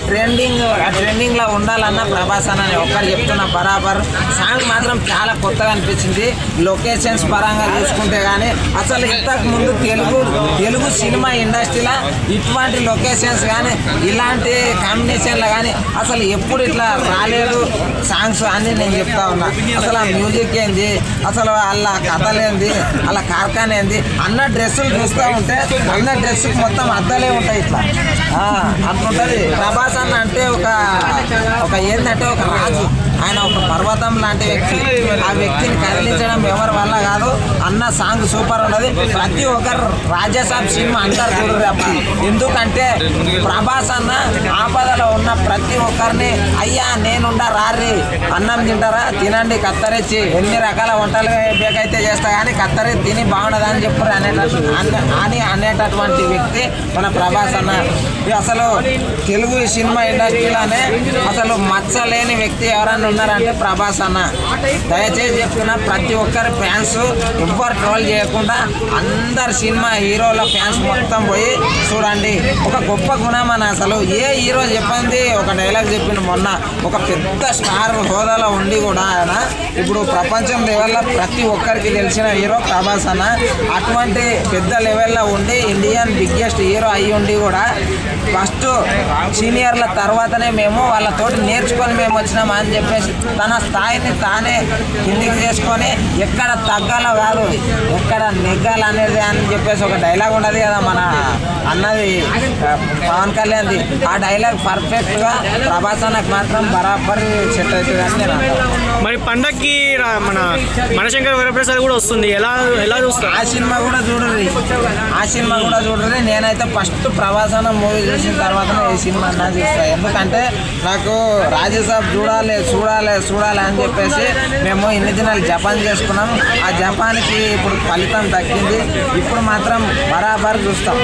Trending లో ఉండాలన్న ప్రభాస్ అన్న ఒక్కరు చెప్తున్నా బరాబర్. సాంగ్ మాత్రం చాలా కొత్తగా అనిపించింది. లొకేషన్స్ పరంగా చూసుకుంటే కానీ అసలు ఇంతకు ముందు తెలుగు సినిమా ఇండస్ట్రీలో ఇటువంటి లొకేషన్స్ కానీ ఇలాంటి కాంబినేషన్లు కానీ అసలు ఎప్పుడు ఇట్లా రాలేదు సాంగ్స్ అని నేను చెప్తా ఉన్నా. అసలు ఆ మ్యూజిక్ ఏంది, అసలు వాళ్ళ కథలేంది, వాళ్ళ కార్ఖానా ఏంది, అన్న డ్రెస్సులు చూస్తూ ఉంటే అన్న డ్రెస్సుకి మొత్తం అద్దలే ఉంటాయి ఇట్లా అట్లుంటుంది. ప్రభాస్ అన్న అంటే ఒక ఏంటంటే ఒక రాజు, ఆయన ఒక పర్వతం లాంటి వ్యక్తి. ఆ వ్యక్తిని కదిలించడం ఎవరి వల్ల కాదు. అన్న సాంగ్ సూపర్ ఉన్నది. ప్రతి ఒక్కరు రాజాసాబ్ సినిమా అంటారు చూడరు అప్పుడు. ఎందుకంటే ప్రభాస్ అన్న ఆపదలో ఉన్న ప్రతి ఒక్కరిని అయ్యా నేనుండా రారి అన్నం తింటారా తినండి కత్తరిచ్చి ఎన్ని రకాల వంటలు బేకైతే చేస్తా కానీ కత్తరి తిని బాగుండదని చెప్పారు అనేటటువంటి వ్యక్తి మన ప్రభాస్ అన్న. అసలు తెలుగు సినిమా ఇండస్ట్రీలోనే అసలు మచ్చలేని వ్యక్తి ఎవరన్నా ఉన్నారంటే ప్రభాస్ అన్న. దయచేసి చెప్తున్నా ప్రతి ఒక్కరి ఫ్యాన్స్ ఎవ్వరు ట్రోల్ చేయకుండా అందరు సినిమా హీరోల ఫ్యాన్స్ మొత్తం పోయి చూడండి. ఒక గొప్ప గుణం అని అసలు ఏ హీరో చెప్పింది ఒక డైలాగ్ చెప్పింది మొన్న. ఒక పెద్ద స్టార్ హోదాలో ఉండి కూడా ఆయన ఇప్పుడు ప్రపంచం లెవెల్లో ప్రతి ఒక్కరికి తెలిసిన హీరో ప్రభాస్ అన్న. అటువంటి పెద్ద లెవెల్లో ఉండి ఇండియన్ బిగ్గెస్ట్ హీరో అయ్యి ఉండి కూడా ఫస్ట్ సీనియర్ల తర్వాతనే మేము వాళ్ళతోటి నేర్చుకొని మేము వచ్చినామా అని చెప్పేసి తన స్థాయిని తానే కిందికి చేసుకొని ఎక్కడ తగ్గాలో కాదు ఎక్కడ నెగ్గాలి అనేది అని చెప్పేసి ఒక డైలాగ్ ఉన్నది కదా మన అన్నది పవన్ కళ్యాణ్ది. ఆ డైలాగ్ పర్ఫెక్ట్గా ప్రభాస్ అన్నకు మాత్రం బరాబర్ సెట్ అవుతుంది అని నేను అంటాను. మరి పండక్కి మన మనశంకర్ వరప్రసాద్ కూడా వస్తుంది, ఎలా చూస్తారు? ఆ సినిమా కూడా చూడరు. నేనైతే ఫస్ట్ ప్రభాస్ అన్న మూవీ చూసిన తర్వాతనే ఈ సినిమా అన్నా చూస్తాను. ఎందుకంటే నాకు రాజసాబ్ చూడాలి అని చెప్పేసి మేము ఇన్ని దినాలు జపాన్ చేసుకున్నాం. ఆ జపాన్కి ఇప్పుడు ఫలితం దక్కింది. ఇప్పుడు మాత్రం బరాబర్ చూస్తాం.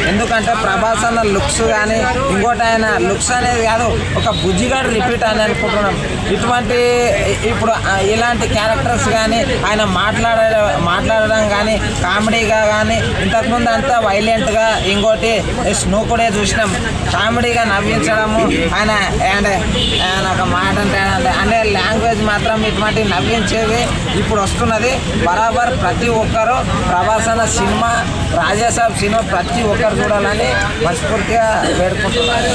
ఎందుకంటే ప్రభాస్ అన్న లుక్స్ కానీ ఇంకోటి ఆయన లుక్స్ అనేది కాదు ఒక బుజ్జిగాడు రిపీట్ అని అనుకుంటున్నాం. ఇప్పుడు ఇలాంటి క్యారెక్టర్స్ కానీ ఆయన మాట్లాడడం కానీ కామెడీగా కానీ ఇంతకుముందు అంతా వైలెంట్గా ఇంకోటి స్నూకుడే చూసినాం కామెడీగా నవ్వించడము ఆయన ఒక మాట అంటే లాంగ్వేజ్ మాత్రం ఇటువంటి నవ్వించేది ఇప్పుడు వస్తున్నది. బరాబర్ ప్రతి ఒక్కరు ప్రభాస్ అన్న సినిమా రాజాసాబ్ సినిమా ప్రతి ఒక్కరు చూడాలని మనస్ఫూర్తిగా వేడుకుంటున్నారు.